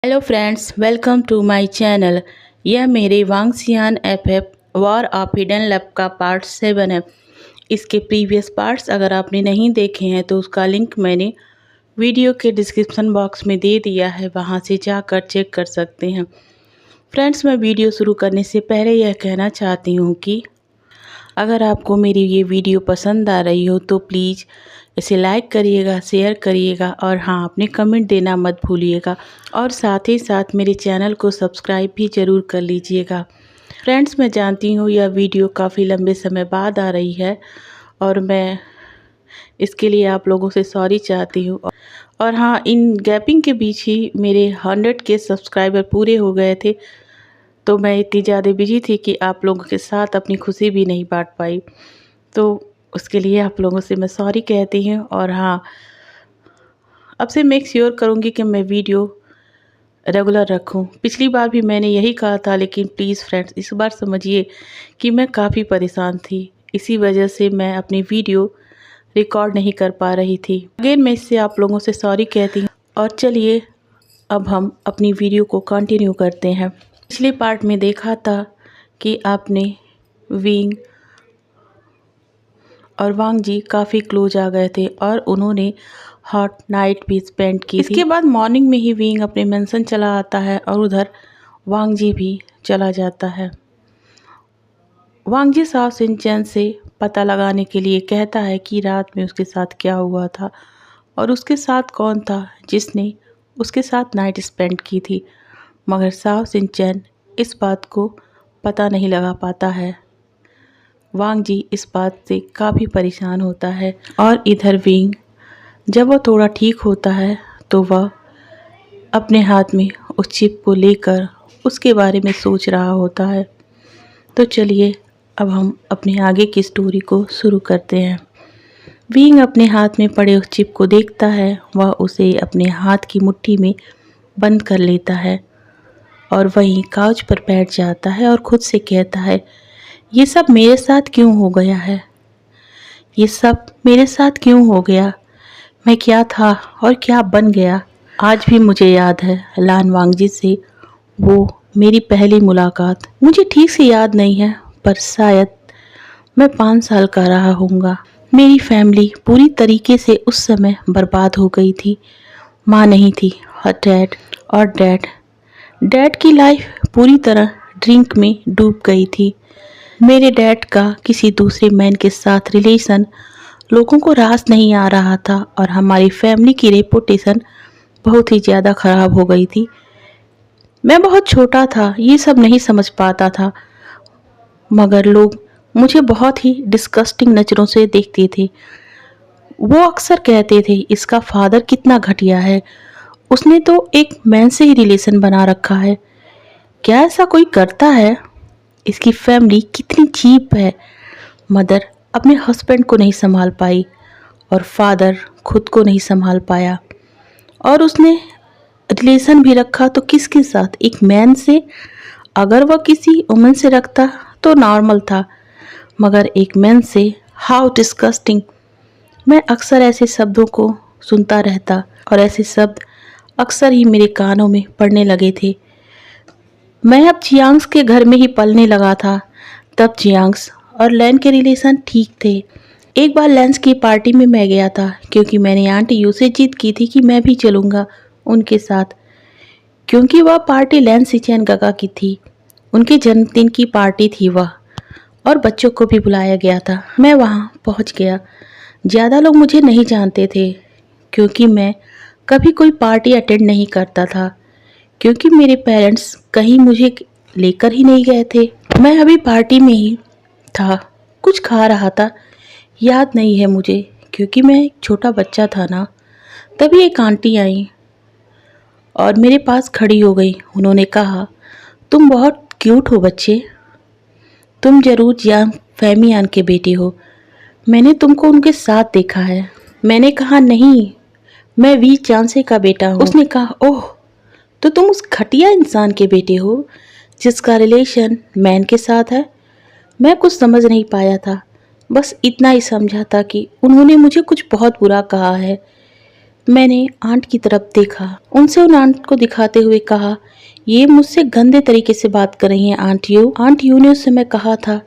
Hello friends, welcome to my channel. यह मेरे Wangxian FF war of hidden lab का part 7 है। इसके प्रीवियस पार्ट्स अगर आपने नहीं देखे हैं तो उसका लिंक मैंने वीडियो के डिस्क्रिप्शन बॉक्स में दे दिया है, वहां से जाकर चेक कर सकते हैं। फ्रेंड्स, मैं वीडियो शुरू करने से पहले यह कहना चाहती हूँ कि अगर आपको मेरी ये वीडियो पसंद आ रही हो तो प्लीज़ इसे लाइक करिएगा, शेयर करिएगा और हाँ, अपने कमेंट देना मत भूलिएगा और साथ ही साथ मेरे चैनल को सब्सक्राइब भी ज़रूर कर लीजिएगा। फ्रेंड्स, मैं जानती हूँ यह वीडियो काफ़ी लंबे समय बाद आ रही है और मैं इसके लिए आप लोगों से सॉरी चाहती हूँ। और हाँ, इन गैपिंग के बीच ही मेरे 100 के सब्सक्राइबर पूरे हो गए थे, तो मैं इतनी ज़्यादा बिजी थी कि आप लोगों के साथ अपनी खुशी भी नहीं बांट पाई। तो उसके लिए आप लोगों से मैं सॉरी कहती हूँ। और हाँ, अब से मेक श्योर करूँगी कि मैं वीडियो रेगुलर रखूँ। पिछली बार भी मैंने यही कहा था, लेकिन प्लीज़ फ्रेंड्स, इस बार समझिए कि मैं काफ़ी परेशान थी। इसी वजह से मैं अपनी वीडियो रिकॉर्ड नहीं कर पा रही थी। अगेन मैं इससे आप लोगों से सॉरी कहती हूँ। और चलिए अब हम अपनी वीडियो को कंटिन्यू करते हैं। पिछले पार्ट में देखा था कि आपने विंग और वांग जी काफ़ी क्लोज आ गए थे और उन्होंने हॉट नाइट भी स्पेंड की थी। इसके बाद मॉर्निंग में ही विंग अपने मेंशन चला आता है और उधर वांग जी भी चला जाता है। वांग जी साव सिंचन से पता लगाने के लिए कहता है कि रात में उसके साथ क्या हुआ था और उसके साथ कौन था जिसने उसके साथ नाइट स्पेंड की थी, मगर साव सिंचन इस बात को पता नहीं लगा पाता है। वांग जी इस बात से काफ़ी परेशान होता है और इधर विंग जब वह थोड़ा ठीक होता है तो वह अपने हाथ में उस चिप को लेकर उसके बारे में सोच रहा होता है। तो चलिए अब हम अपने आगे की स्टोरी को शुरू करते हैं। विंग अपने हाथ में पड़े उस चिप को देखता है, वह उसे अपने हाथ की मुट्ठी में बंद कर लेता है और वहीं काउच पर बैठ जाता है और खुद से कहता है, ये सब मेरे साथ क्यों हो गया है? ये सब मेरे साथ क्यों हो गया? मैं क्या था और क्या बन गया? आज भी मुझे याद है लान वांगजी से वो मेरी पहली मुलाकात। मुझे ठीक से याद नहीं है, पर शायद मैं 5 साल का रहा होऊंगा। मेरी फैमिली पूरी तरीके से उस समय बर्बाद हो गई थी। माँ नहीं थी और डैड की लाइफ पूरी तरह ड्रिंक में डूब गई थी। मेरे डैड का किसी दूसरे मैन के साथ रिलेशन लोगों को रास नहीं आ रहा था और हमारी फैमिली की रेपुटेशन बहुत ही ज़्यादा ख़राब हो गई थी। मैं बहुत छोटा था, ये सब नहीं समझ पाता था, मगर लोग मुझे बहुत ही डिस्गस्टिंग नज़रों से देखते थे। वो अक्सर कहते थे, इसका फादर कितना घटिया है, उसने तो एक मैन से ही रिलेशन बना रखा है। क्या ऐसा कोई करता है? इसकी फैमिली कितनी चीप है। मदर अपने हस्बैंड को नहीं संभाल पाई और फादर खुद को नहीं संभाल पाया और उसने रिलेशन भी रखा तो किसके साथ? एक मैन से। अगर वह किसी वुमन से रखता तो नॉर्मल था, मगर एक मैन से, हाउ डिस्गस्टिंग। मैं अक्सर ऐसे शब्दों को सुनता रहता और ऐसे शब्द अक्सर ही मेरे कानों में पड़ने लगे थे। मैं अब जियांग्स के घर में ही पलने लगा था। तब जियांग्स और लैन के रिलेशन ठीक थे। एक बार लैंस की पार्टी में मैं गया था क्योंकि मैंने आंटी यू से जिद की थी कि मैं भी चलूँगा उनके साथ, क्योंकि वह पार्टी लैंस सिचैन गगा की थी। उनके जन्मदिन की पार्टी थी वह, और बच्चों को भी बुलाया गया था। मैं वहाँ पहुँच गया। ज़्यादा लोग मुझे नहीं जानते थे क्योंकि मैं कभी कोई पार्टी अटेंड नहीं करता था, क्योंकि मेरे पेरेंट्स कहीं मुझे लेकर ही नहीं गए थे। मैं अभी पार्टी में ही था, कुछ खा रहा था, याद नहीं है मुझे क्योंकि मैं एक छोटा बच्चा था ना। तभी एक आंटी आई और मेरे पास खड़ी हो गई। उन्होंने कहा, तुम बहुत क्यूट हो बच्चे, तुम जरूर जियांग फैमियान के बेटे हो, मैंने तुमको उनके साथ देखा है। मैंने कहा, नहीं, मैं वी चांसे का बेटा हूँ। उसने कहा, ओह, तो तुम उस घटिया इंसान के बेटे हो जिसका रिलेशन मैन के साथ है। मैं कुछ समझ नहीं पाया था, बस इतना ही समझा था कि उन्होंने मुझे कुछ बहुत बुरा कहा है। मैंने आंट की तरफ देखा, उनसे उन आंट को दिखाते हुए कहा, ये मुझसे गंदे तरीके से बात कर रही हैं आंट यू। आंट यू ने उस समय कहा था,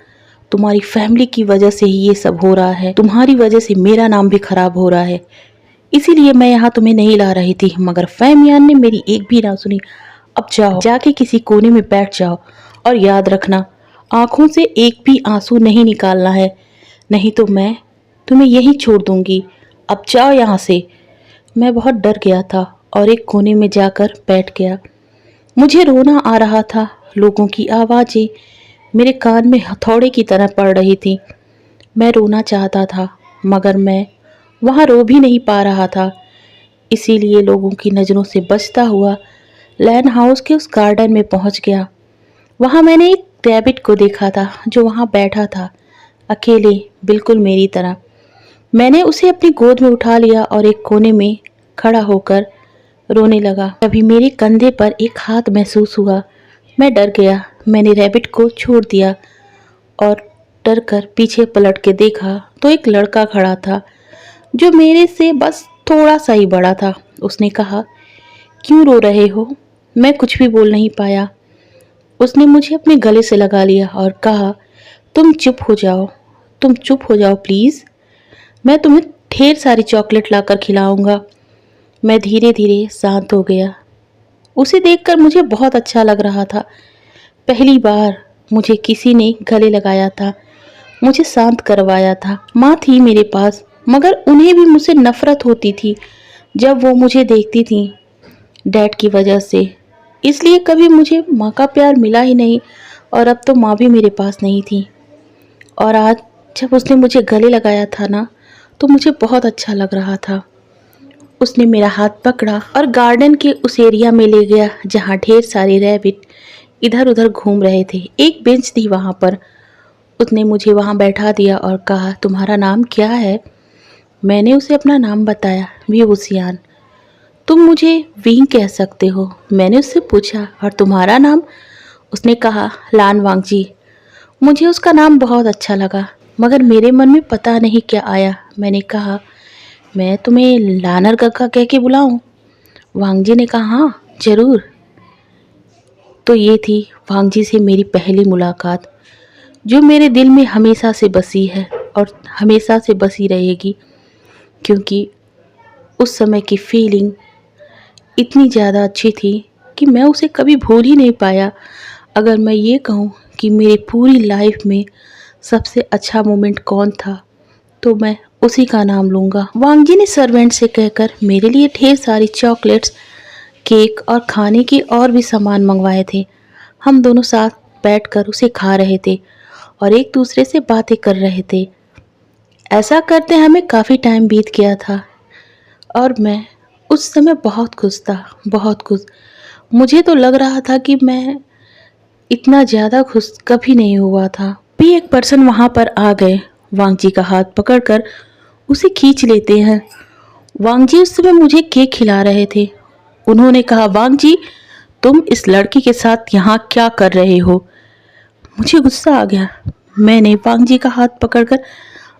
तुम्हारी फैमिली की वजह से ही ये सब हो रहा है, तुम्हारी वजह से मेरा नाम भी खराब हो रहा है, इसीलिए मैं यहाँ तुम्हें नहीं ला रही थी, मगर फैमियान ने मेरी एक भी ना सुनी। अब जाओ, जाके किसी कोने में बैठ जाओ और याद रखना, आंखों से एक भी आंसू नहीं निकालना है, नहीं तो मैं तुम्हें यहीं छोड़ दूंगी। अब जाओ यहाँ से। मैं बहुत डर गया था और एक कोने में जाकर बैठ गया। मुझे रोना आ रहा था, लोगों की आवाज़ें मेरे कान में हथौड़े की तरह पड़ रही थी। मैं रोना चाहता था मगर मैं वहाँ रो भी नहीं पा रहा था, इसीलिए लोगों की नज़रों से बचता हुआ लैन हाउस के उस गार्डन में पहुँच गया। वहाँ मैंने एक रैबिट को देखा था जो वहाँ बैठा था, अकेले, बिल्कुल मेरी तरह। मैंने उसे अपनी गोद में उठा लिया और एक कोने में खड़ा होकर रोने लगा। तभी मेरे कंधे पर एक हाथ महसूस हुआ। मैं डर गया। मैंने रैबिट को छोड़ दिया और डर कर पीछे पलट के देखा तो एक लड़का खड़ा था जो मेरे से बस थोड़ा सा ही बड़ा था। उसने कहा, क्यों रो रहे हो? मैं कुछ भी बोल नहीं पाया। उसने मुझे अपने गले से लगा लिया और कहा, तुम चुप हो जाओ, तुम चुप हो जाओ प्लीज़, मैं तुम्हें ढेर सारी चॉकलेट लाकर खिलाऊंगा। मैं धीरे धीरे शांत हो गया। उसे देखकर मुझे बहुत अच्छा लग रहा था। पहली बार मुझे किसी ने गले लगाया था, मुझे शांत करवाया था। माँ थी मेरे पास, मगर उन्हें भी मुझसे नफरत होती थी जब वो मुझे देखती थी डैड की वजह से। इसलिए कभी मुझे माँ का प्यार मिला ही नहीं और अब तो माँ भी मेरे पास नहीं थी। और आज जब उसने मुझे गले लगाया था ना, तो मुझे बहुत अच्छा लग रहा था। उसने मेरा हाथ पकड़ा और गार्डन के उस एरिया में ले गया जहाँ ढेर सारे रैबिट इधर उधर घूम रहे थे। एक बेंच थी वहाँ पर। उसने मुझे वहाँ बैठा दिया और कहा, तुम्हारा नाम क्या है? मैंने उसे अपना नाम बताया, व्यूसियान। तुम मुझे विंग कह सकते हो, मैंने उससे पूछा, और तुम्हारा नाम? उसने कहा, लान वांगजी। मुझे उसका नाम बहुत अच्छा लगा, मगर मेरे मन में पता नहीं क्या आया। मैंने कहा, मैं तुम्हें लानर गग्गा कह के बुलाऊं? वांगजी ने कहा, हाँ जरूर। तो ये थी वांगजी से मेरी पहली मुलाकात, जो मेरे दिल में हमेशा से बसी है और हमेशा से बसी रहेगी, क्योंकि उस समय की फीलिंग इतनी ज़्यादा अच्छी थी कि मैं उसे कभी भूल ही नहीं पाया। अगर मैं ये कहूँ कि मेरी पूरी लाइफ में सबसे अच्छा मोमेंट कौन था, तो मैं उसी का नाम लूँगा। वांगजी ने सर्वेंट से कहकर मेरे लिए ढेर सारी चॉकलेट्स, केक और खाने के और भी सामान मंगवाए थे। हम दोनों साथ बैठकर उसे खा रहे थे और एक दूसरे से बातें कर रहे थे। ऐसा करते हमें काफ़ी टाइम बीत गया था और मैं उस समय बहुत खुश था, बहुत खुश। मुझे तो लग रहा था कि मैं इतना ज़्यादा खुश कभी नहीं हुआ था। भी एक पर्सन वहाँ पर आ गए, वांगजी का हाथ पकड़कर उसे खींच लेते हैं। वांगजी उस समय मुझे केक खिला रहे थे। उन्होंने कहा, वांगजी तुम इस लड़की के साथ यहाँ क्या कर रहे हो? मुझे गुस्सा आ गया। मैंने वांगजी का हाथ पकड़कर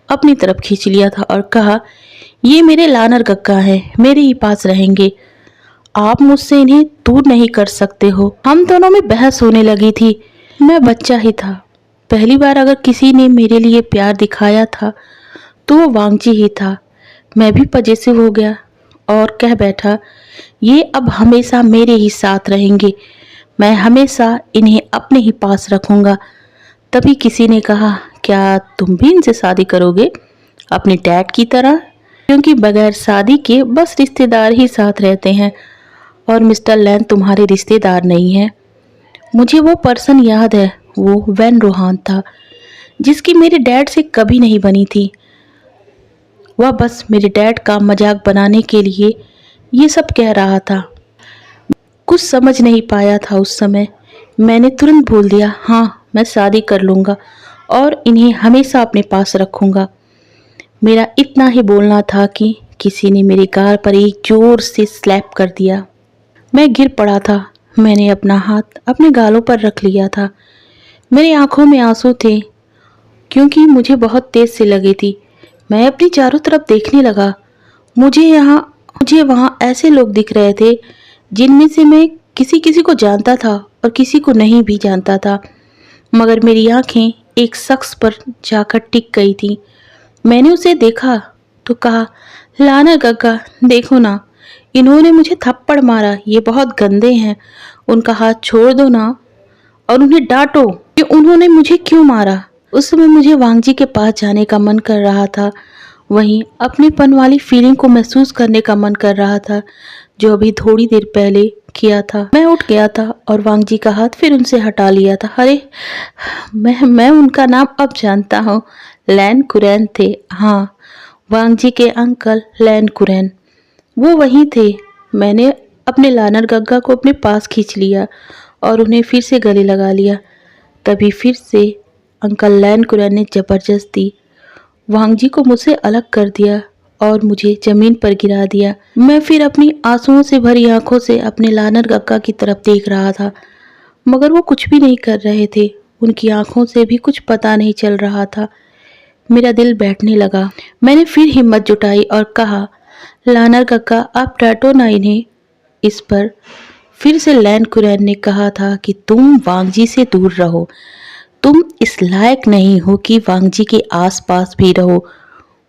अपनी तरफ खींच लिया था और कहा, ये मेरे लानर गग्गा हैं, मेरे ही पास रहेंगे, आप मुझसे इन्हें दूर नहीं कर सकते हो। हम दोनों में बहस होने लगी थी। मैं बच्चा ही था। पहली बार अगर किसी ने मेरे लिए प्यार दिखाया था तो वो वांगजी ही था। मैं भी पजेसिव हो गया और कह बैठा, ये अब हमेशा मेरे ही साथ रहेंगे, मैं हमेशा इन्हें अपने ही पास रखूंगा। तभी किसी ने कहा, क्या तुम भी इनसे शादी करोगे अपने डैड की तरह? क्योंकि बगैर शादी के बस रिश्तेदार ही साथ रहते हैं और मिस्टर लैन तुम्हारे रिश्तेदार नहीं है। मुझे वो पर्सन याद है, वो वैन रोहान था जिसकी मेरे डैड से कभी नहीं बनी थी। वह बस मेरे डैड का मजाक बनाने के लिए ये सब कह रहा था। कुछ समझ नहीं पाया था उस समय। मैंने तुरंत बोल दिया, हाँ मैं शादी कर लूँगा और इन्हें हमेशा अपने पास रखूँगा। मेरा इतना ही बोलना था कि किसी ने मेरे गाल पर एक जोर से स्लैप कर दिया। मैं गिर पड़ा था। मैंने अपना हाथ अपने गालों पर रख लिया था। मेरी आंखों में आंसू थे क्योंकि मुझे बहुत तेज से लगी थी। मैं अपनी चारों तरफ देखने लगा। मुझे यहाँ मुझे वहाँ ऐसे लोग दिख रहे थे जिनमें से मैं किसी किसी को जानता था और किसी को नहीं भी जानता था, मगर मेरी आंखें एक शख्स पर जाकर टिक गई थी। मैंने उसे देखा तो कहा, लाना गग्गा, देखो ना, इन्होंने मुझे थप्पड़ मारा, ये बहुत गंदे हैं, उनका हाथ छोड़ दो ना और उन्हें डांटो कि उन्होंने मुझे क्यों मारा। उस समय मुझे वांगजी के पास जाने का मन कर रहा था, वहीं अपनेपन वाली फीलिंग को महसूस करने का मन कर रहा था जो अभी थोड़ी देर पहले किया था। मैं उठ गया था और वांगजी का हाथ फिर उनसे हटा लिया था। अरे, मैं उनका नाम अब जानता हूँ, लैन कुरैन थे। हाँ, वांगजी के अंकल लैन कुरैन, वो वहीं थे। मैंने अपने लानर गग्गा को अपने पास खींच लिया और उन्हें फिर से गले लगा लिया। तभी फिर से अंकल लैन कुरैन ने जबरदस्ती वांगजी को मुझसे अलग कर दिया और मुझे जमीन पर गिरा दिया। मैं फिर अपनी आंसुओं से भरी आंखों से अपने लानर गग्गा की तरफ देख रहा था, मगर वो कुछ भी नहीं कर रहे थे। उनकी आंखों से भी कुछ पता नहीं चल रहा था। मेरा दिल बैठने लगा। मैंने फिर हिम्मत जुटाई और कहा, लानर गग्गा, आप डांटो ना इन्हें। इस पर फिर से लैन कुरैन ने कहा था कि तुम वांगजी से दूर रहो, तुम इस लायक नहीं हो कि वांगजी के आसपास भी रहो,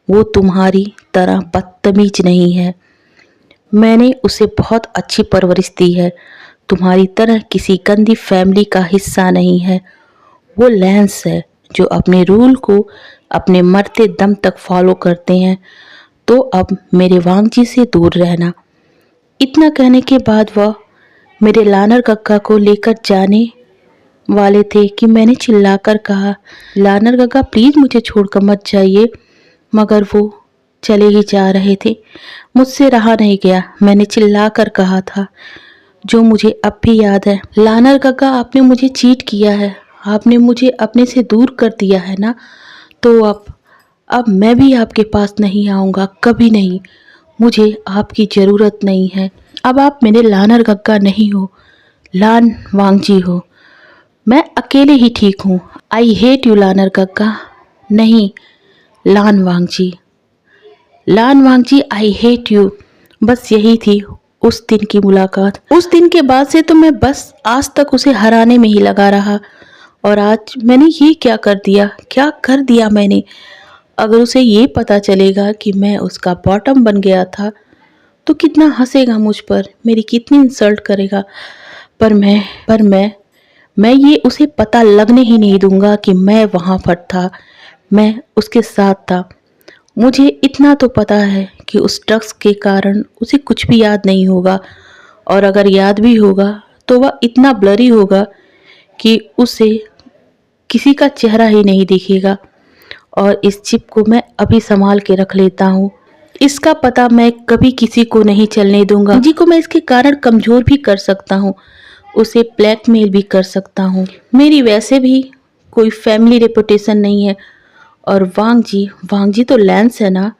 वो तुम्हारी तरह बदतमीज नहीं है। मैंने उसे बहुत अच्छी परवरिश दी है, तुम्हारी तरह किसी गंदी फैमिली का हिस्सा नहीं है। वो लैंस है जो अपने रूल को अपने मरते दम तक फॉलो करते हैं। तो अब मेरे वांगजी से दूर रहना। इतना कहने के बाद वह मेरे लानर गग्गा को लेकर जाने वाले थे कि मैंने चिल्लाकर कहा, लानर गग्गा, प्लीज मुझे छोड़कर मत जाइए। मगर वो चले ही जा रहे थे। मुझसे रहा नहीं गया। मैंने चिल्लाकर कहा था, जो मुझे अब भी याद है, लानर गग्गा, आपने मुझे चीट किया है, आपने मुझे अपने से दूर कर दिया है ना, तो अब मैं भी आपके पास नहीं आऊँगा, कभी नहीं। मुझे आपकी ज़रूरत नहीं है। अब आप मेरे लानर गग्गा नहीं हो, लान वांगजी हो। मैं अकेले ही ठीक हूँ। आई हेट यू लानर गग्गा। नहीं, Lan वांगजी, lawn वांगजी, I hate you. बस यही थी उस दिन की मुलाकात। उस दिन के बाद से तो मैं बस आज तक उसे हराने में ही लगा रहा। और आज मैंने ये क्या कर दिया मैंने। अगर उसे ये पता चलेगा कि मैं उसका बॉटम बन गया था तो कितना हंसेगा मुझ पर, मेरी कितनी इंसल्ट करेगा। पर मैं ये उसे पता लगने ही नहीं दूंगा कि मैं वहाँ पर था, मैं उसके साथ था। मुझे इतना तो पता है कि उस ड्रग्स के कारण उसे कुछ भी याद नहीं होगा, और अगर याद भी होगा तो वह इतना ब्लरी होगा कि उसे किसी का चेहरा ही नहीं दिखेगा। और इस चिप को मैं अभी संभाल के रख लेता हूँ। इसका पता मैं कभी किसी को नहीं चलने दूंगा। जी को मैं इसके कारण कमज़ोर भी कर सकता हूँ, उसे ब्लैकमेल भी कर सकता हूँ। मेरी वैसे भी कोई फैमिली रेपुटेशन नहीं है। और वांगजी तो लैंस है ना,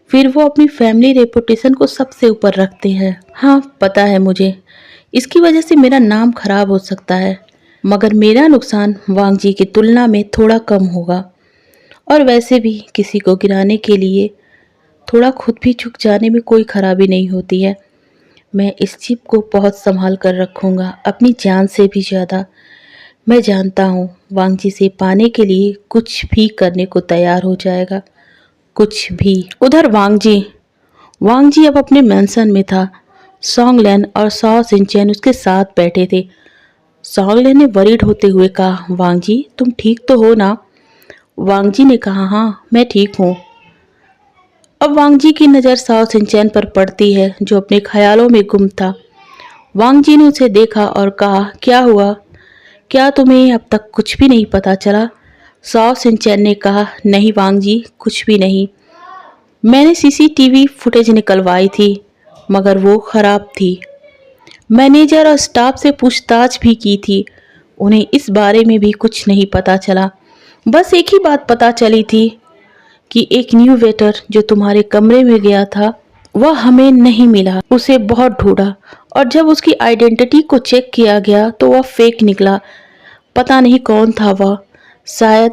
फिर वो अपनी फैमिली रेपुटेशन को सबसे ऊपर रखते हैं। हाँ, पता है मुझे, इसकी वजह से मेरा नाम खराब हो सकता है, मगर मेरा नुकसान वांगजी की तुलना में थोड़ा कम होगा। और वैसे भी किसी को गिराने के लिए थोड़ा खुद भी झुक जाने में कोई खराबी नहीं होती है। मैं इस चिप को बहुत संभाल कर रखूँगा, अपनी जान से भी ज़्यादा। मैं जानता हूँ वांगजी से पाने के लिए कुछ भी करने को तैयार हो जाएगा, कुछ भी। उधर वांगजी अब अपने मेंशन में था। सॉन्गलैन और सॉ सिंचैन उसके साथ बैठे थे। सॉन्गलैन ने वरीड होते हुए कहा, वांगजी, तुम ठीक तो हो ना? वांगजी ने कहा, हाँ, मैं ठीक हूँ। अब वांगजी की नज़र सॉ सिंचैन पर पड़ती है जो अपने ख्यालों में गुम था। वांगजी ने उसे देखा और कहा, क्या हुआ? क्या तुम्हें अब तक कुछ भी नहीं पता चला? सॉ सिंचैन ने कहा, नहीं वांगजी, कुछ भी नहीं। मैंने सीसीटीवी फुटेज निकलवाई थी, मगर वो ख़राब थी। मैनेजर और स्टाफ से पूछताछ भी की थी, उन्हें इस बारे में भी कुछ नहीं पता चला। बस एक ही बात पता चली थी कि एक न्यू वेटर जो तुम्हारे कमरे में गया था वह हमें नहीं मिला। उसे बहुत ढूंढा और जब उसकी आइडेंटिटी को चेक किया गया तो वह फेक निकला। पता नहीं कौन था वह, शायद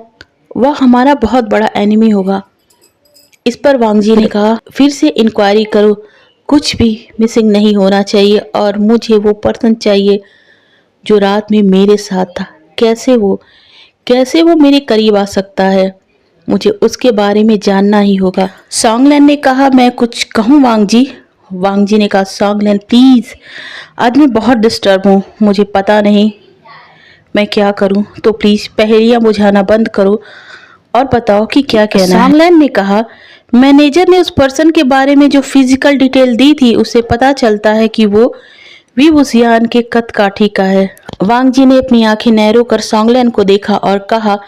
वह हमारा बहुत बड़ा एनिमी होगा। इस पर वांगजी ने कहा, फिर से इंक्वायरी करो, कुछ भी मिसिंग नहीं होना चाहिए और मुझे वो पर्सन चाहिए जो रात में मेरे साथ था। कैसे वो मेरे करीब आ सकता है? मुझे उसके बारे में जानना ही होगा। सॉन्गलैन ने कहा, मैं कुछ कहूँ वांग जी? वांग जी ने कहा, सॉन्गलैन प्लीज, आज मैं बहुत डिस्टर्ब हूँ, मुझे पता नहीं मैं क्या करूँ, तो प्लीज पहेलियां बुझाना बंद करो और बताओ कि क्या कहना है। सॉन्गलैन ने कहा, मैनेजर ने उस पर्सन के बारे में जो फिजिकल डिटेल दी थी उससे पता चलता है कि वो विभूषियान के कदकाठी का है। वांग जी ने अपनी आंखें नैरो कर सॉन्गलैन को देखा और कहा,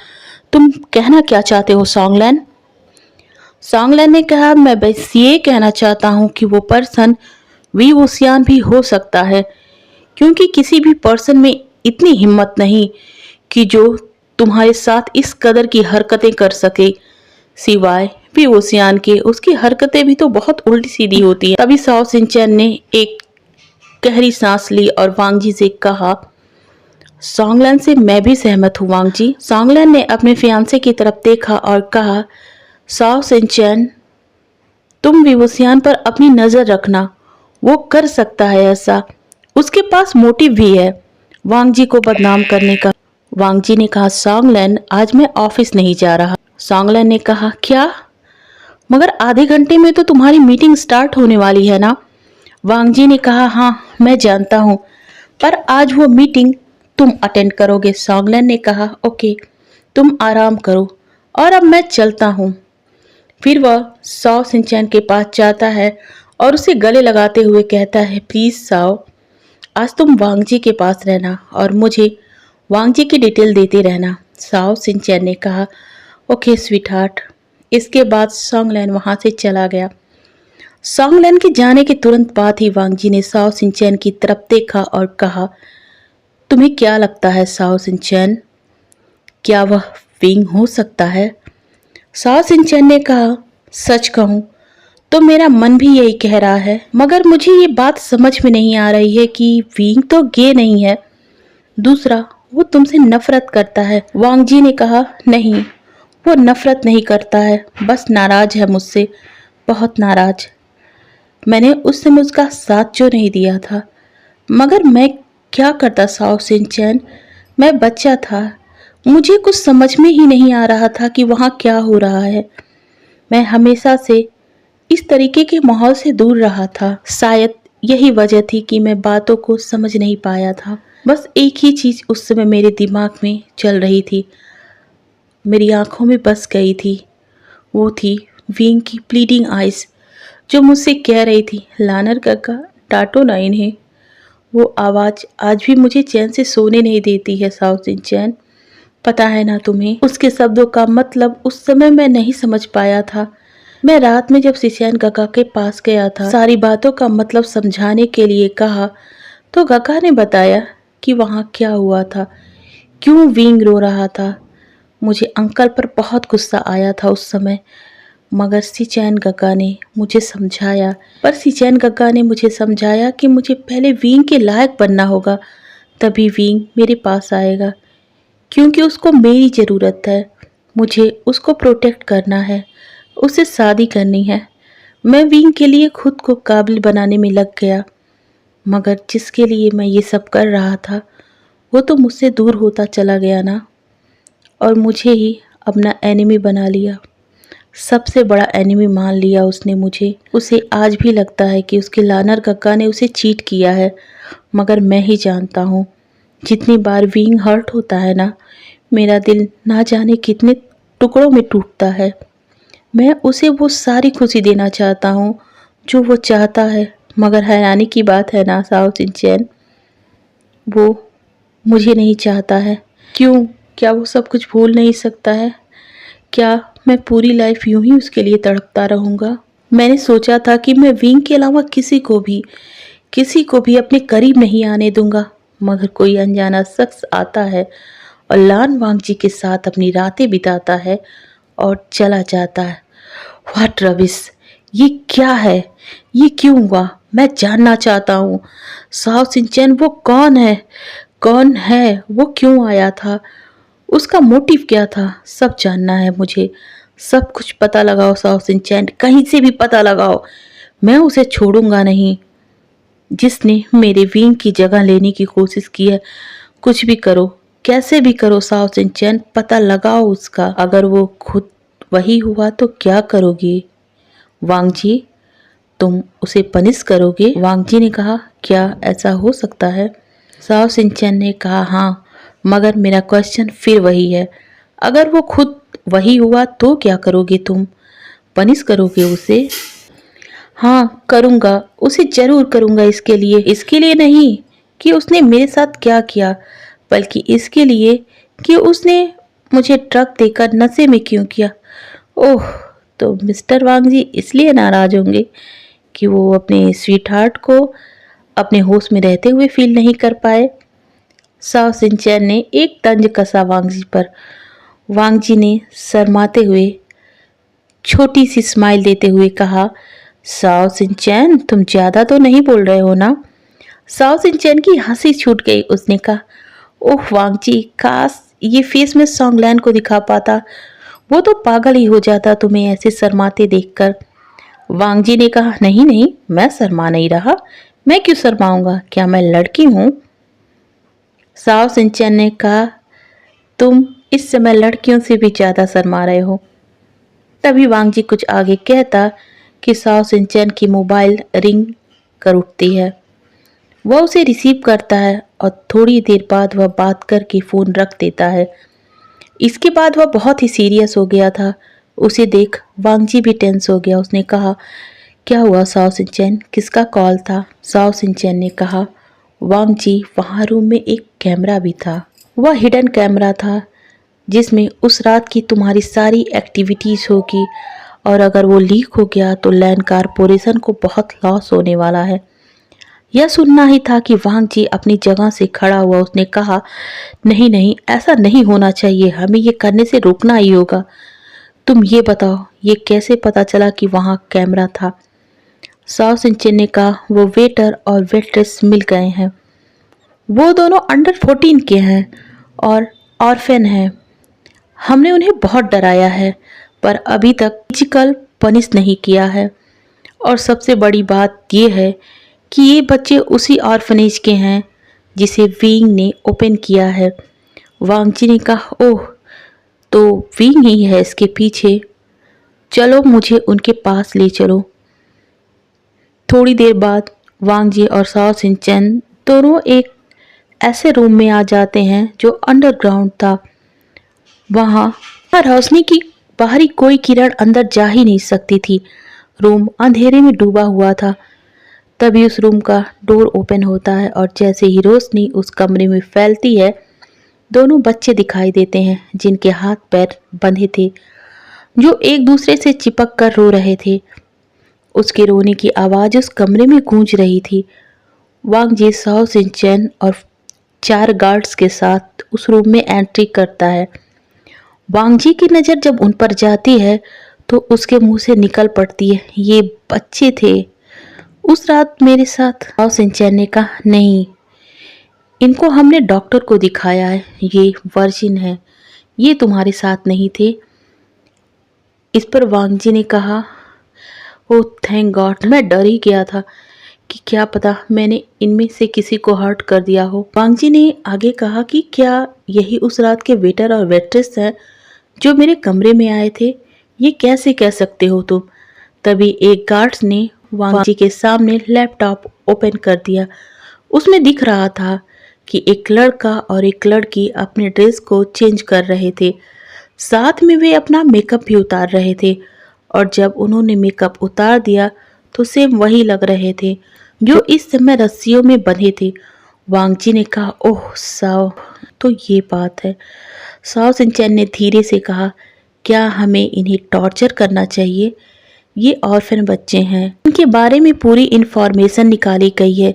तुम कहना क्या चाहते हो सॉन्गलैन? सॉन्गलैन ने कहा, मैं बस ये कहना चाहता हूँ कि वो पर्सन विभूषियान भी हो सकता है, क्योंकि किसी भी पर्सन में इतनी हिम्मत नहीं कि जो तुम्हारे साथ इस कदर की हरकतें कर सके। सिवाय विभूषियान के उसकी हरकतें भी तो बहुत उल्टी सीधी होती है। तभी साओ सिंचैन ने एक गहरी सांस ली और वांग जी से कहा, सॉन्गलैन से मैं भी सहमत हूँ वांग जी। सॉन्गलैन ने अपने फियांसे की तरफ देखा और कहा, साओ सिंचैन, तुम विभूषियान पर अपनी नजर रखना, वो कर सकता है ऐसा, उसके पास मोटिव भी है वांग जी को बदनाम करने का। वांग जी ने कहा, सॉन्गलैन, आज मैं ऑफिस नहीं जा रहा। सॉन्गलैन ने कहा, क्या? मगर आधे घंटे में तो तुम्हारी मीटिंग स्टार्ट होने वाली है ना? वांग जी ने कहा, हाँ मैं जानता हूँ, पर आज वो मीटिंग तुम अटेंड करोगे। सॉन्गलैन ने कहा, ओके, तुम आराम करो और अब मैं चलता हूँ। फिर वह साओ सिंचैन के पास जाता है और उसे गले लगाते हुए कहता है, प्लीज साओ, आज तुम वांग जी के पास रहना और मुझे वांग जी की डिटेल देते रहना। साओ सिंचैन ने कहा, ओके स्वीट हार्ट। इसके बाद सॉन्गलैन वहां से चला गया। सॉन्गलैन के जाने के तुरंत बाद ही वांग जी ने साओ सिंचैन की तरफ देखा और कहा, तुम्हें क्या लगता है साओ सिंचैन, क्या वह विंग हो सकता है? साओ सिंचैन ने कहा, सच कहूं तो मेरा मन भी यही कह रहा है, मगर मुझे ये बात समझ में नहीं आ रही है कि विंग तो गे नहीं है, दूसरा वो तुमसे नफरत करता है। वांग जी ने कहा, नहीं, वो नफरत नहीं करता है, बस नाराज है मुझसे, बहुत नाराज। मैंने उस समय उसका साथ जो नहीं दिया था, मगर मैं क्या करता साओ सिंचैन, मैं बच्चा था, मुझे कुछ समझ में ही नहीं आ रहा था कि वहाँ क्या हो रहा है। मैं हमेशा से इस तरीके के माहौल से दूर रहा था। शायद यही वजह थी कि मैं बातों को समझ नहीं पाया था। बस एक ही चीज उस समय मेरे दिमाग में चल रही थी, मेरी आंखों में बस गई थी, वो थी विंग की प्लीडिंग आइज जो मुझसे कह रही थी, लानर काका डांटो ना इन्हें। वो आवाज़ आज भी मुझे चैन से सोने नहीं देती है साओ सिंचैन। पता है ना तुम्हें, उसके शब्दों का मतलब उस समय मैं नहीं समझ पाया था। मैं रात में जब सिंचैन काका के पास गया था, सारी बातों का मतलब समझाने के लिए कहा, तो काका ने बताया कि वहाँ क्या हुआ था, क्यों विंग रो रहा था। मुझे अंकल पर बहुत गुस्सा आया था उस समय, मगर सिंचैन काका ने मुझे समझाया, पर सिंचैन काका ने मुझे समझाया कि मुझे पहले विंग के लायक बनना होगा, तभी विंग मेरे पास आएगा, क्योंकि उसको मेरी ज़रूरत है, मुझे उसको प्रोटेक्ट करना है, उससे शादी करनी है। मैं विंग के लिए खुद को काबिल बनाने में लग गया, मगर जिसके लिए मैं ये सब कर रहा था वो तो मुझसे दूर होता चला गया ना, और मुझे ही अपना एनिमी बना लिया, सबसे बड़ा एनिमी मान लिया उसने मुझे। उसे आज भी लगता है कि उसके लानर काका ने उसे चीट किया है, मगर मैं ही जानता हूँ, जितनी बार विंग हर्ट होता है ना, मेरा दिल ना जाने कितने टुकड़ों में टूटता है। मैं उसे वो सारी खुशी देना चाहता हूँ जो वो चाहता है, मगर हैरानी की बात है ना साओ सिंचैन, वो मुझे नहीं चाहता है। क्यों? क्या वो सब कुछ भूल नहीं सकता है? क्या मैं पूरी लाइफ यूं ही उसके लिए तड़पता रहूँगा? मैंने सोचा था कि मैं विंग के अलावा किसी को भी अपने करीब नहीं आने दूंगा, मगर कोई अनजाना शख्स आता है और लान वांग जी के साथ अपनी रातें बिताता है और चला जाता है। व्हाट रबिश, ये क्या है? ये क्यों हुआ? मैं जानना चाहता हूँ। साओ सिंचैन वो कौन है? कौन है वो? क्यों आया था? उसका मोटिव क्या था? सब जानना है मुझे। सब कुछ पता लगाओ साओ सिंचैन, कहीं से भी पता लगाओ। मैं उसे छोड़ूंगा नहीं। जिसने मेरे विंग की जगह लेने की कोशिश की है, कुछ भी करो, कैसे भी करो साओ सिंचन, पता लगाओ उसका। अगर वो खुद वही हुआ तो क्या करोगे वांग जी? तुम उसे पनिश करोगे? वांग जी ने कहा, क्या ऐसा हो सकता है? साओ सिंचन ने कहा, हाँ, मगर मेरा क्वेश्चन फिर वही है, अगर वो खुद वही हुआ तो क्या करोगे तुम? पनिश करोगे उसे? हाँ, करूँगा, उसे ज़रूर करूँगा। इसके लिए नहीं कि उसने मेरे साथ क्या किया, बल्कि इसके लिए कि उसने मुझे ड्रग देकर नशे में क्यों किया। ओह! तो मिस्टर वांग जी इसलिए नाराज़ होंगे कि वो अपने स्वीटहार्ट को अपने होश में रहते हुए फ़ील नहीं कर पाए। साओ सिंचैन ने एक तंज कसा वांग जी पर। वांग जी ने शर्माते हुए छोटी सी स्माइल देते हुए कहा, साओ सिंचैन, तुम ज्यादा तो नहीं बोल रहे हो ना? साओ सिंचैन की हंसी छूट गई। उसने कहा, ओह वांग जी, काश ये फेस में सॉन्गलैन को दिखा पाता, वो तो पागल ही हो जाता तुम्हें ऐसे शर्माते देखकर। वांग जी ने कहा, नहीं नहीं, मैं शर्मा नहीं रहा, मैं क्यों शर्माऊंगा, क्या मैं लड़की हूं? साओ सिंचैन ने कहा, तुम इस समय लड़कियों से भी ज्यादा शर्मा रहे हो। तभी वांग जी कुछ आगे कहता कि साओ सिंचैन की मोबाइल रिंग कर उठती है। वह उसे रिसीव करता है और थोड़ी देर बाद वह बात करके फ़ोन रख देता है। इसके बाद वह बहुत ही सीरियस हो गया था। उसे देख वांग जी भी टेंस हो गया। उसने कहा, क्या हुआ साओ सिंचैन, किसका कॉल था? साओ सिंचैन ने कहा, वांग जी, वहाँ रूम में एक कैमरा भी था। वह हिडन कैमरा था जिसमें उस रात की तुम्हारी सारी एक्टिविटीज़ होगी, और अगर वो लीक हो गया तो लैंड कारपोरेशन को बहुत लॉस होने वाला है। यह सुनना ही था कि वांग जी अपनी जगह से खड़ा हुआ। उसने कहा, नहीं नहीं, ऐसा नहीं होना चाहिए, हमें ये करने से रोकना ही होगा। तुम ये बताओ, ये कैसे पता चला कि वहाँ कैमरा था? साओ सिंचेन ने कहा, वो वेटर और वेट्रेस मिल गए हैं। वो दोनों अंडर 14 के हैं और ऑर्फेन हैं। हमने उन्हें बहुत डराया है, पर अभी तक फिजिकल पनिश नहीं किया है। और सबसे बड़ी बात यह है कि ये बच्चे उसी ऑर्फनेज के हैं जिसे विंग ने ओपन किया है। वांग जी ने कहा, ओह, तो विंग ही है इसके पीछे, चलो मुझे उनके पास ले चलो। थोड़ी देर बाद वांग जी और साओ सिंचैन दोनों एक ऐसे रूम में आ जाते हैं जो अंडरग्राउंड था। वहाँ रोशनी की बाहरी कोई किरण अंदर जा ही नहीं सकती थी। रूम अंधेरे में डूबा हुआ था। तभी उस रूम का डोर ओपन होता है और जैसे ही रोशनी उस कमरे में फैलती है, दोनों बच्चे दिखाई देते हैं जिनके हाथ पैर बंधे थे, जो एक दूसरे से चिपक कर रो रहे थे। उसके रोने की आवाज़ उस कमरे में गूंज रही थी। वांग जी साओ सिंचैन और 4 गार्ड्स के साथ उस रूम में एंट्री करता है। वांग जी की नज़र जब उन पर जाती है तो उसके मुंह से निकल पड़ती है, ये बच्चे थे उस रात मेरे साथ। साओ सिंचैन ने कहा, नहीं, इनको हमने डॉक्टर को दिखाया है, ये वर्जिन है, ये तुम्हारे साथ नहीं थे। इस पर वांग जी ने कहा, ओह थैंक गॉड, मैं डर ही गया था कि क्या पता मैंने इनमें से किसी को हर्ट कर दिया हो। वांग जी ने आगे कहा कि क्या यही उस रात के वेटर और वेट्रेस हैं जो मेरे कमरे में आए थे? ये कैसे कह सकते हो तुम? तभी एक गार्ड्स ने वांग जी के सामने लैपटॉप ओपन कर दिया। उसमें दिख रहा था कि एक लड़का और एक लड़की अपने ड्रेस को चेंज कर रहे थे, साथ में वे अपना मेकअप भी उतार रहे थे। और जब उन्होंने मेकअप उतार दिया तो सेम वही लग रहे थे जो इस समय रस्सियों में बंधे थे। वांग जी ने कहा, ओह साओ, तो ये बात है। साओ सिंचैन ने धीरे से कहा, क्या हमें इन्हें टॉर्चर करना चाहिए? ये ऑर्फन बच्चे हैं, इनके बारे में पूरी इन्फॉर्मेशन निकाली गई है।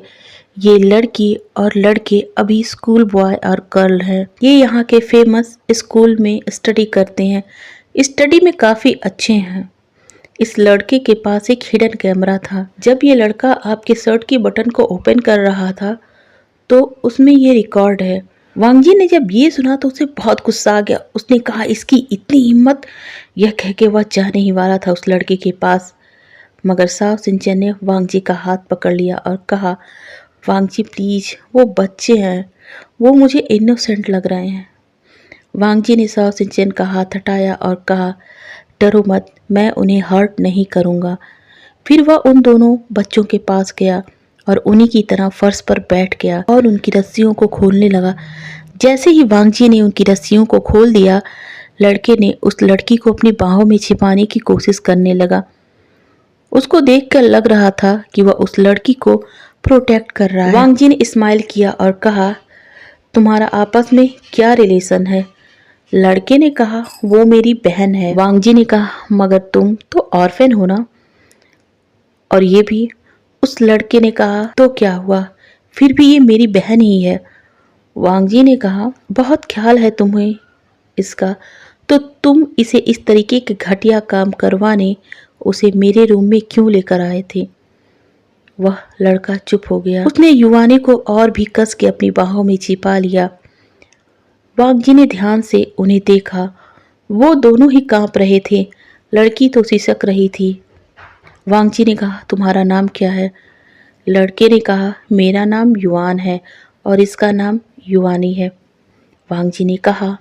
ये लड़की और लड़के अभी स्कूल बॉय और गर्ल हैं। ये यहाँ के फेमस स्कूल में स्टडी करते हैं, स्टडी में काफ़ी अच्छे हैं। इस लड़के के पास एक हिडन कैमरा था। जब ये लड़का आपके शर्ट की बटन को ओपन कर रहा था तो उसमें ये रिकॉर्ड है। वांग जी ने जब ये सुना तो उसे बहुत गुस्सा आ गया। उसने कहा, इसकी इतनी हिम्मत! यह कह के वह जाने ही वाला था उस लड़के के पास, मगर साओ सिंचन ने वांग जी का हाथ पकड़ लिया और कहा, वांग जी प्लीज, वो बच्चे हैं, वो मुझे इनोसेंट लग रहे हैं। वांग जी ने साओ सिंचन का हाथ हटाया और कहा, डरो मत, मैं उन्हें हर्ट नहीं करूंगा। फिर वह उन दोनों बच्चों के पास गया और उन्हीं की तरह फर्श पर बैठ गया और उनकी रस्सियों को खोलने लगा। जैसे ही वांग जी ने उनकी रस्सियों को खोल दिया, लड़के ने उस लड़की को अपनी बाहों में छिपाने की कोशिश करने लगा। उसको देखकर लग रहा था कि वह उस लड़की को प्रोटेक्ट कर रहा है। वांग जी ने स्माइल किया और कहा, तुम्हारा आपस में क्या रिलेशन है? लड़के ने कहा, वो मेरी बहन है। वांग जी ने कहा, मगर तुम तो ऑर्फन हो ना? और ये भी? उस लड़के ने कहा, तो क्या हुआ, फिर भी ये मेरी बहन ही है। वांग जी ने कहा, बहुत ख्याल है तुम्हें इसका, तो तुम इसे इस तरीके के घटिया काम करवाने उसे मेरे रूम में क्यों लेकर आए थे? वह लड़का चुप हो गया। उसने युवानी को और भी कस के अपनी बाहों में छिपा लिया। वांग जी ने ध्यान से उन्हें देखा। वो दोनों ही कांप रहे थे। लड़की तो सिसक रही थी। वांग जी ने कहा, तुम्हारा नाम क्या है? लड़के ने कहा, मेरा नाम युआन है और इसका नाम युवानी है। वांग जी ने कहा,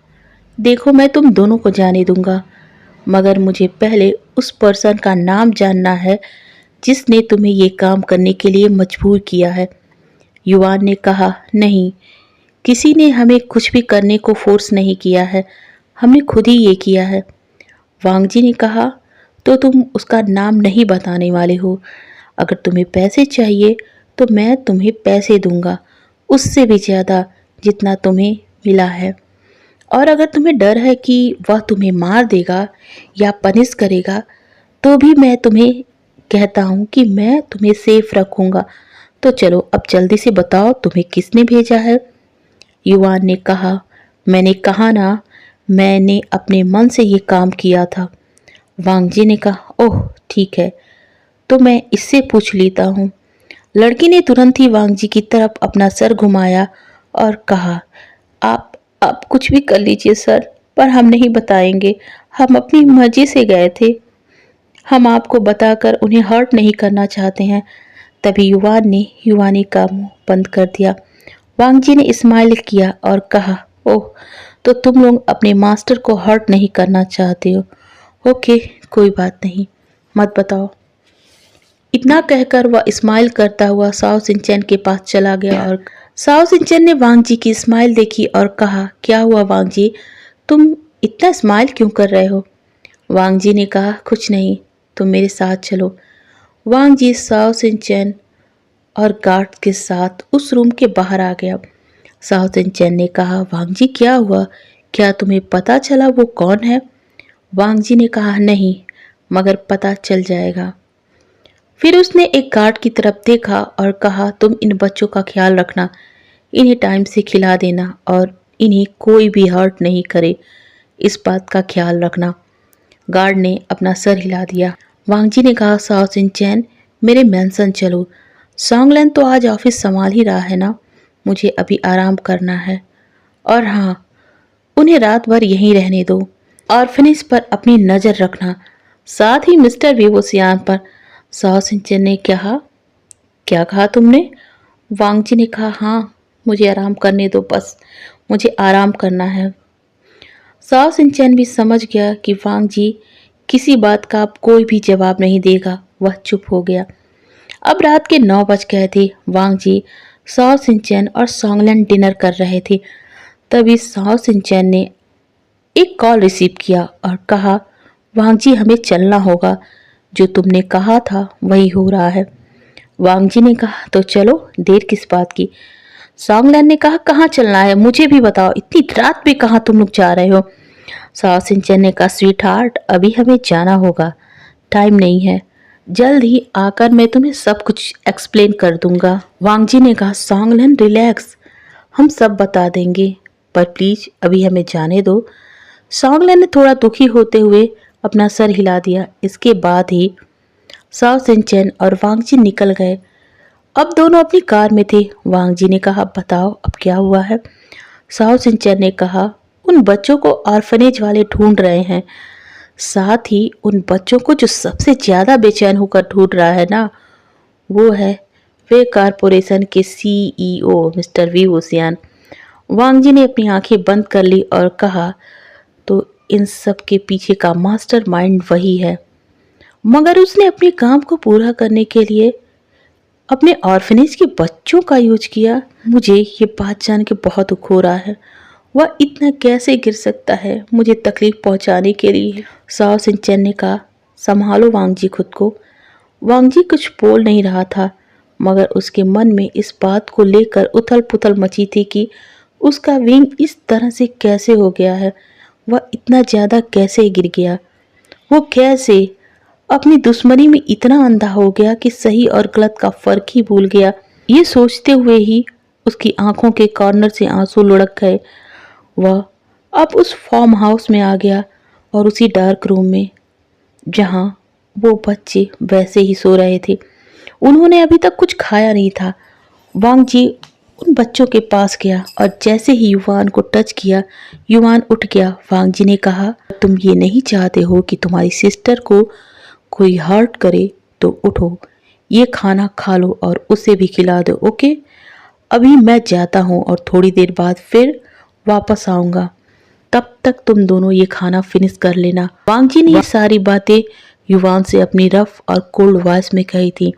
देखो मैं तुम दोनों को जाने दूंगा, मगर मुझे पहले उस पर्सन का नाम जानना है जिसने तुम्हें ये काम करने के लिए मजबूर किया है। युवान ने कहा, नहीं, किसी ने हमें कुछ भी करने को फोर्स नहीं किया है, हमने खुद ही ये किया है। वांग जी ने कहा, तो तुम उसका नाम नहीं बताने वाले हो? अगर तुम्हें पैसे चाहिए तो मैं तुम्हें पैसे दूंगा, उससे भी ज़्यादा जितना तुम्हें मिला है। और अगर तुम्हें डर है कि वह तुम्हें मार देगा या पनिश करेगा, तो भी मैं तुम्हें कहता हूँ कि मैं तुम्हें सेफ रखूँगा। तो चलो अब जल्दी से बताओ, तुम्हें किसने भेजा है? युवान ने कहा, मैंने कहा ना, मैंने अपने मन से ये काम किया था। वांग जी ने कहा, ओह ठीक है, तो मैं इससे पूछ लेता हूँ। लड़की ने तुरंत ही वांग जी की तरफ अपना सर घुमाया और कहा, आप कुछ भी कर लीजिए सर, पर हम नहीं बताएंगे, हम अपनी मर्जी से गए थे, हम आपको बताकर उन्हें हर्ट नहीं करना चाहते हैं। तभी युवान ने युवानी का मुंह बंद कर दिया। वांग जी ने स्माइल किया और कहा, ओह, तो तुम लोग अपने मास्टर को हर्ट नहीं करना चाहते हो? ओके, कोई बात नहीं, मत बताओ। इतना कहकर वह स्माइल करता हुआ साओ सिंचन के पास चला गया और साओ सिंचन ने वांग जी की स्माइल देखी और कहा, क्या हुआ वांग जी, तुम इतना स्माइल क्यों कर रहे हो? वांग जी ने कहा, कुछ नहीं, तुम मेरे साथ चलो। वांग जी साओ सिंचन और गार्ड के साथ उस रूम के बाहर आ गया। साओ सिंचन ने कहा, वांग जी क्या हुआ, क्या तुम्हें पता चला वो कौन है? वांग जी ने कहा, नहीं, मगर पता चल जाएगा। फिर उसने एक गार्ड की तरफ देखा और कहा, तुम इन बच्चों का ख्याल रखना, इन्हें टाइम से खिला देना और इन्हें कोई भी हर्ट नहीं करे, इस बात का ख्याल रखना। गार्ड ने अपना सर हिला दिया। वांग जी ने कहा, साओ सिंचन, मेरे मेंशन चलो, सॉन्गलैन तो आज ऑफिस संभाल ही रहा है ना, मुझे अभी आराम करना है। और हाँ, उन्हें रात भर यहीं रहने दो। ऑर्फनेज पर अपनी नज़र रखना, साथ ही मिस्टर विवोसियान पर। साओ सिंचन ने कहा, क्या कहा तुमने? वांग जी ने कहा, हाँ, मुझे आराम करने दो, बस मुझे आराम करना है। साओ सिंचन भी समझ गया कि वांग जी किसी बात का अब कोई भी जवाब नहीं देगा। वह चुप हो गया। अब रात के 9 बज गए थे। वांग जी, साओ सिंचन और सॉन्गलैन डिनर कर रहे थे। तभी साओ सिंचन ने एक कॉल रिसीव किया और कहा, वांग जी हमें चलना होगा, जो तुमने कहा था वही हो रहा है। वांग जी ने कहा, तो चलो, देर किस बात की? सॉन्गलैन ने कहा, कहाँ चलना है, मुझे भी बताओ, इतनी रात में कहाँ तुम लोग जा रहे हो? साओ सिंचन ने कहा, स्वीट हार्ट, अभी हमें जाना होगा, टाइम नहीं है, जल्द ही आकर मैं तुम्हें सब कुछ एक्सप्लेन कर दूंगा। वांग जी ने कहा, सॉन्गलैन रिलैक्स, हम सब बता देंगे, पर प्लीज अभी हमें जाने दो। सॉन्गलैन ने थोड़ा दुखी होते हुए अपना सर हिला दिया। इसके बाद ही साओ सिंचन और वांग जी निकल गए। अब दोनों अपनी कार में थे। वांग जी ने कहा, बताओ अब क्या हुआ है? साओ सिंचन ने कहा, उन बच्चों को ऑर्फनेज वाले ढूंढ रहे हैं। साथ ही उन बच्चों को जो सबसे ज्यादा बेचैन होकर ढूंढ रहा है ना, वो है वे कारपोरेशन के सीईओ मिस्टर वी ओसियान। वांग जी ने अपनी आंखें बंद कर ली और कहा, तो इन सब के पीछे का मास्टरमाइंड वही है, मगर उसने अपने काम को पूरा करने के लिए अपने ऑर्फनेज के बच्चों का यूज किया। मुझे ये बात जान के बहुत दुख हो रहा है। वह इतना कैसे गिर सकता है मुझे तकलीफ पहुंचाने के लिए। साओ सिंचन ने कहा, संभालो वांग जी खुद को। वांग जी कुछ बोल नहीं रहा था, मगर उसके मन में इस बात को लेकर उथल पुथल मची थी कि उसका विंग इस तरह से कैसे हो गया है, वह इतना ज्यादा कैसे गिर गया, वो कैसे अपनी दुश्मनी में इतना अंधा हो गया कि सही और गलत का फर्क ही भूल गया। ये सोचते हुए ही उसकी आंखों के कॉर्नर से आंसू लुढ़क गए। वह अब उस फार्म हाउस में आ गया और उसी डार्क रूम में जहां वो बच्चे वैसे ही सो रहे थे। उन्होंने अभी तक कुछ खाया नहीं था। वांग जी उन बच्चों के पास गया और जैसे ही युवान को टच किया, युवान उठ गया। वांग जी ने कहा, तुम ये नहीं चाहते हो कि तुम्हारी सिस्टर को कोई हर्ट करे तो उठो, ये खाना खा लो और उसे भी खिला दो, ओके? अभी मैं जाता हूँ और थोड़ी देर बाद फिर वापस आऊंगा, तब तक तुम दोनों ये खाना फिनिश कर लेना। वांग जी ने ये सारी बातें युवान से अपनी रफ और कोल्ड वॉइस में कही थी।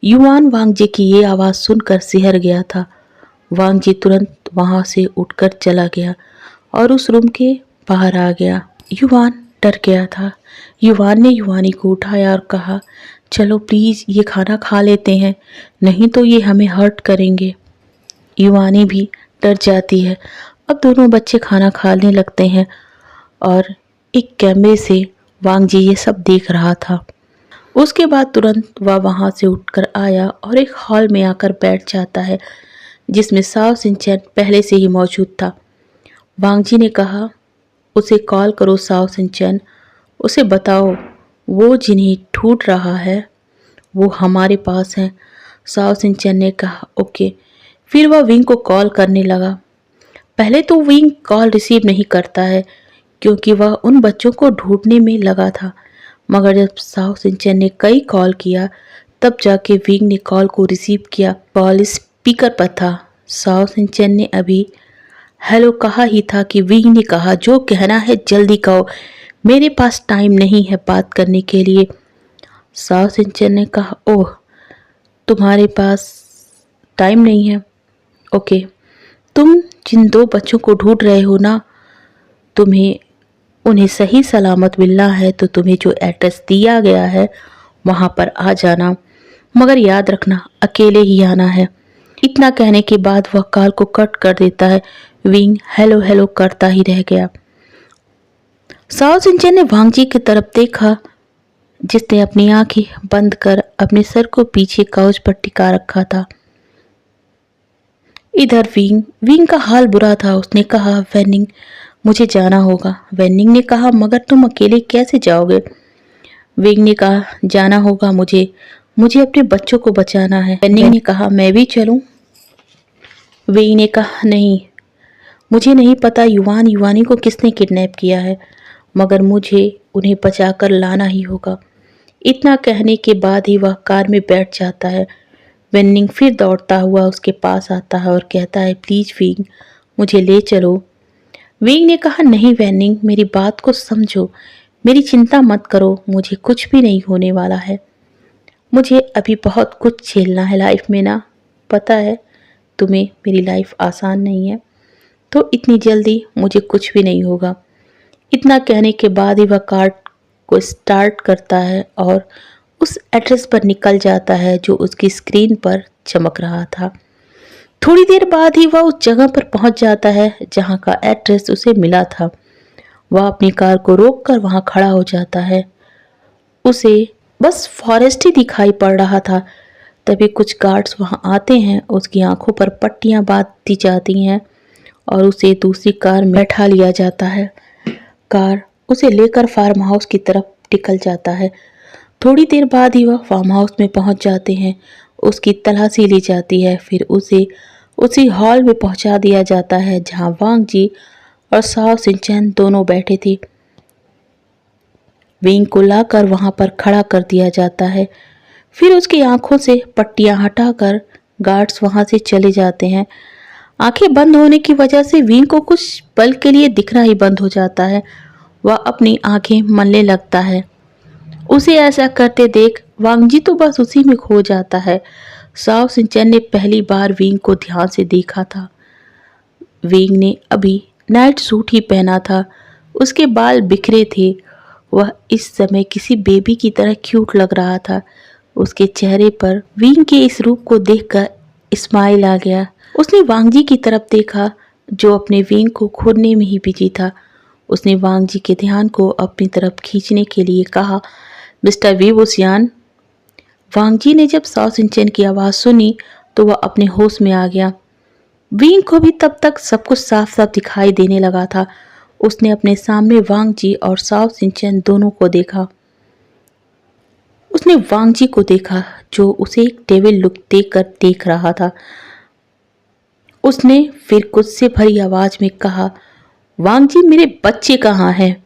युवान वांग जी की ये आवाज़ सुनकर सिहर गया था। वांग जी तुरंत वहां से उठकर चला गया और उस रूम के बाहर आ गया। युवान डर गया था। युवान ने युवानी को उठाया और कहा, चलो प्लीज़ ये खाना खा लेते हैं, नहीं तो ये हमें हर्ट करेंगे। युवानी भी डर जाती है। अब दोनों बच्चे खाना खाने लगते हैं और एक कैमरे से वांग जी ये सब देख रहा था। उसके बाद तुरंत वह वहां से उठकर आया और एक हॉल में आकर बैठ जाता है जिसमें साओ सिंचन पहले से ही मौजूद था। वांग जी ने कहा, उसे कॉल करो साओ सिंचन, उसे बताओ वो जिन्हें ढूंढ रहा है वो हमारे पास हैं। साओ सिंचन ने कहा, ओके। फिर वह विंग को कॉल करने लगा। पहले तो विंग कॉल रिसीव नहीं करता है क्योंकि वह उन बच्चों को ढूंढने में लगा था, मगर जब साओ सिंचन ने कई कॉल किया तब जाके विंग ने कॉल को रिसीव किया। कॉल स्पीकर पर था। साओ सिंचन ने अभी हेलो कहा ही था कि विंग ने कहा, जो कहना है जल्दी कहो, मेरे पास टाइम नहीं है बात करने के लिए। साओ सिंचन ने कहा, ओह तुम्हारे पास टाइम नहीं है, ओके। तुम जिन दो बच्चों को ढूंढ रहे हो ना, तुम्हें उन्हें सही सलामत मिलना है तो तुम्हें जो एड्रेस दिया गया है वहां पर आ जाना, मगर याद रखना अकेले ही आना है। इतना कहने के बाद वह कॉल को कट कर देता है। विंग हेलो हेलो करता ही रह गया। साओ सिंचन ने वांग जी की तरफ देखा जिसने अपनी आंखें बंद कर अपने सर को पीछे काउच पर टिका रखा था। इधर विंग का हाल बुरा था। उसने कहा, वेनिंग मुझे जाना होगा। वेनिंग ने कहा, मगर तुम अकेले कैसे जाओगे? विंग ने कहा, जाना होगा मुझे मुझे अपने बच्चों को बचाना है। वेनिंग ने कहा, मैं भी चलूं? विंग ने कहा, नहीं, मुझे नहीं पता युवानी को किसने किडनैप किया है, मगर मुझे उन्हें बचाकर लाना ही होगा। इतना कहने के बाद ही वह कार में बैठ जाता है। वेनिंग फिर दौड़ता हुआ उसके पास आता है और कहता है, प्लीज विंग मुझे ले चलो। विंग ने कहा, नहीं वेनिंग, मेरी बात को समझो, मेरी चिंता मत करो, मुझे कुछ भी नहीं होने वाला है। मुझे अभी बहुत कुछ झेलना है लाइफ में ना, पता है तुम्हें मेरी लाइफ आसान नहीं है, तो इतनी जल्दी मुझे कुछ भी नहीं होगा। इतना कहने के बाद ही वह कार को स्टार्ट करता है और उस एड्रेस पर निकल जाता है जो उसकी स्क्रीन पर चमक रहा था। थोड़ी देर बाद ही वह उस जगह पर पहुंच जाता है जहां का एड्रेस उसे मिला था। वह अपनी कार को रोककर वहां खड़ा हो जाता है। उसे बस फॉरेस्ट ही दिखाई पड़ रहा था। तभी कुछ गार्ड्स वहां आते हैं। उसकी आंखों पर पट्टियां बांध दी जाती हैं और उसे दूसरी कार में बैठा लिया जाता है। कार उसे लेकर फार्म हाउस की तरफ निकल जाता है। थोड़ी देर बाद ही वह फार्म हाउस में पहुंच जाते हैं। उसकी तलाशी ली जाती है। फिर उसे उसी हॉल में पहुंचा दिया जाता है जहां वांग जी और साओ सिंचन दोनों बैठे थे। विंग को लाकर वहां पर खड़ा कर दिया जाता है। फिर उसकी आंखों से पट्टियां हटाकर गार्ड्स वहां से चले जाते हैं। आंखें बंद होने की वजह से विंग को कुछ पल के लिए दिखना ही बंद हो जाता है। वह अपनी आंखें मलने लगता है। उसे ऐसा करते देख वांगजी तो बस उसी में खो जाता है। साओ सिंचन ने पहली बार विंग को ध्यान से देखा था। विंग ने अभी नाइट सूट ही पहना था। उसके बाल बिखरे थे। वह इस समय किसी बेबी की तरह क्यूट लग रहा था। उसके चेहरे पर विंग के इस रूप को देखकर स्माइल आ गया। उसने वांगजी की तरफ देखा जो अपने विंग को खोदने में ही बिजी था। उसने वांगजी के ध्यान को अपनी तरफ खींचने के लिए कहा, मिस्टर वी वुसियान। वांगजी ने जब साओ सिंचन की आवाज़ सुनी तो वह अपने होश में आ गया। विंग को भी तब तक सब कुछ साफ साफ दिखाई देने लगा था। उसने अपने सामने वांगजी और साओ सिंचन दोनों को देखा। उसने वांगजी को देखा जो उसे एक डेविल लुक देकर देख रहा था। उसने फिर गुस्से भरी आवाज में कहा, वांगजी मेरे बच्चे कहाँ हैं?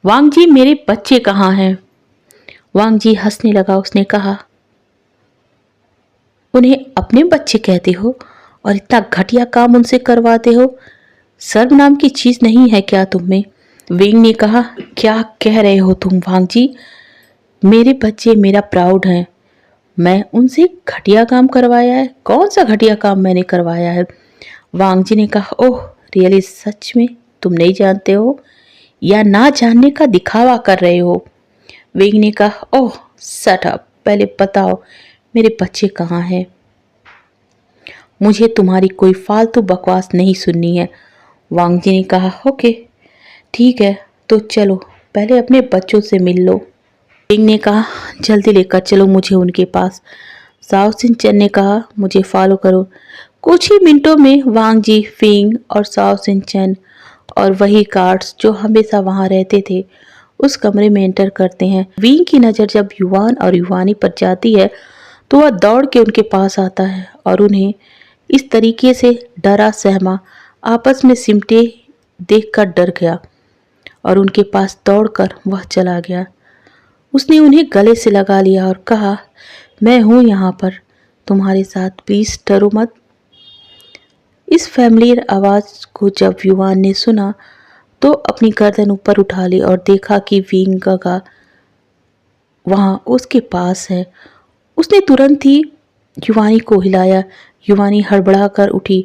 वांगजी मेरे बच्चे कहाँ हैं? वांगजी हंसने लगा। उसने कहा, उन्हें अपने बच्चे कहते हो और इतना घटिया काम उनसे करवाते हो? शर्म नाम की चीज नहीं है क्या तुम में? विंग ने कहा, क्या कह रहे हो तुम वांगजी? मेरे बच्चे मेरा प्राउड हैं। मैं उनसे घटिया काम करवाया है? कौन सा घटिया काम मैंने करवाया है? वांगजी ने कहा, ओह रियली, सच में तुम नहीं जानते हो या ना जानने का दिखावा कर रहे हो? विंग ने कहा, ओह शट अप, पहले बताओ मेरे बच्चे कहाँ हैं? मुझे तुम्हारी कोई फालतू बकवास नहीं सुननी है। वांगजी ने कहा, ओके ठीक है, तो चलो पहले अपने बच्चों से मिल लो। विंग ने कहा, जल्दी लेकर चलो मुझे उनके पास। साओ सिंचन ने कहा, मुझे फॉलो करो। कुछ ही मिनटों में वांगजी, फिंग और साओ सिंचन और वही गार्ड्स जो हमेशा वहां रहते थे उस कमरे में एंटर करते हैं। विंग की नज़र जब युवान और युवानी पर जाती है तो वह दौड़ के उनके पास आता है और उन्हें इस तरीके से डरा सहमा आपस में सिमटे देखकर डर गया और उनके पास दौड़कर वह चला गया। उसने उन्हें गले से लगा लिया और कहा, मैं हूं यहाँ पर तुम्हारे साथ, प्लीज डरो मत। इस फैमिलियर आवाज को जब युवान ने सुना तो अपनी गर्दन ऊपर उठा ली और देखा कि विंग गगा वहां उसके पास है। उसने तुरंत ही युवानी को हिलाया। युवानी हड़बड़ा कर उठी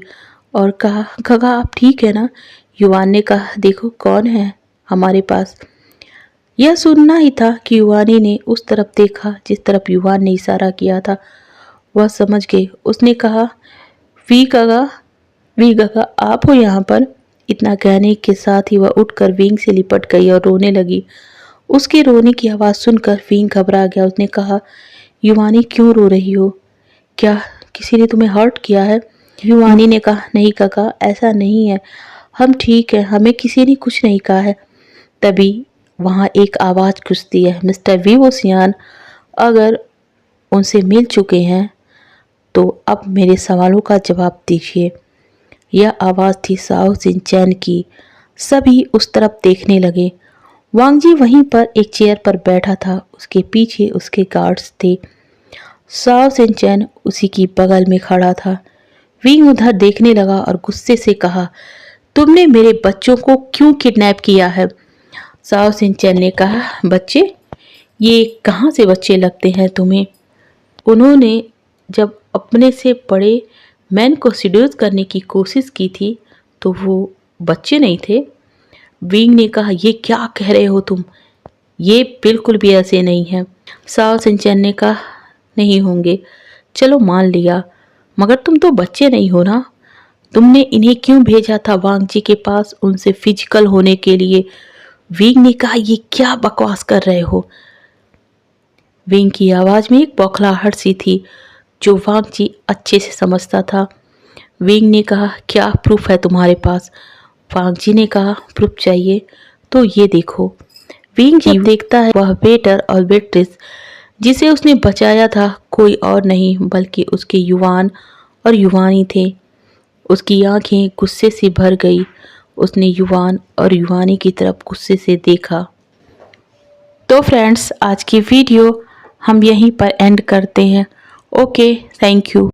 और कहा, गगा आप ठीक है ना? युवान ने कहा, देखो कौन है हमारे पास। यह सुनना ही था कि युवानी ने उस तरफ देखा जिस तरफ युवान ने इशारा किया था। वह समझ गई। उसने कहा, वी गगा आप हो यहाँ पर? इतना कहने के साथ ही वह उठकर विंग से लिपट गई और रोने लगी। उसके रोने की आवाज़ सुनकर विंग घबरा गया। उसने कहा, युवानी क्यों रो रही हो? क्या किसी ने तुम्हें हर्ट किया है? युवानी ने कहा, नहीं काका, ऐसा नहीं है, हम ठीक है, हमें किसी ने कुछ नहीं कहा है। तभी वहाँ एक आवाज़ गूंजती है, मिस्टर वी वुसियान, अगर उनसे मिल चुके हैं तो अब मेरे सवालों का जवाब दीजिए। यह आवाज़ थी साओ सिंचैन की। सभी उस तरफ देखने लगे। वांगजी वहीं पर एक चेयर पर बैठा था। उसके पीछे उसके गार्ड्स थे। साओ सिंचैन उसी की बगल में खड़ा था। विंग उधर देखने लगा और गुस्से से कहा, तुमने मेरे बच्चों को क्यों किडनैप किया है? साओ सिंचैन ने कहा, बच्चे? ये कहाँ से बच्चे लगते हैं तुम्हें? उन्होंने जब अपने से बड़े मैन को सिड्यूस करने की कोशिश की थी तो वो बच्चे नहीं थे। विंग ने कहा, ये क्या कह रहे हो तुम? ये बिल्कुल भी ऐसे नहीं है। साओ सिंचैन ने कहा, नहीं होंगे, चलो मान लिया, मगर तुम तो बच्चे नहीं हो ना। तुमने इन्हें क्यों भेजा था वांगजी के पास उनसे फिजिकल होने के लिए? विंग ने कहा, ये क्या बकवास कर रहे हो? विंग की आवाज़ में एक बौखलाहट सी थी जो वांगजी अच्छे से समझता था। विंग ने कहा, क्या प्रूफ है तुम्हारे पास? वांगजी ने कहा, प्रूफ चाहिए तो ये देखो। विंग जब देखता है वह वेटर और वेट्रेस जिसे उसने बचाया था कोई और नहीं बल्कि उसके युवान और युवानी थे। उसकी आंखें गुस्से से भर गई। उसने युवान और युवानी की तरफ गुस्से से देखा। तो फ्रेंड्स, आज की वीडियो हम यहीं पर एंड करते हैं। Okay, thank you.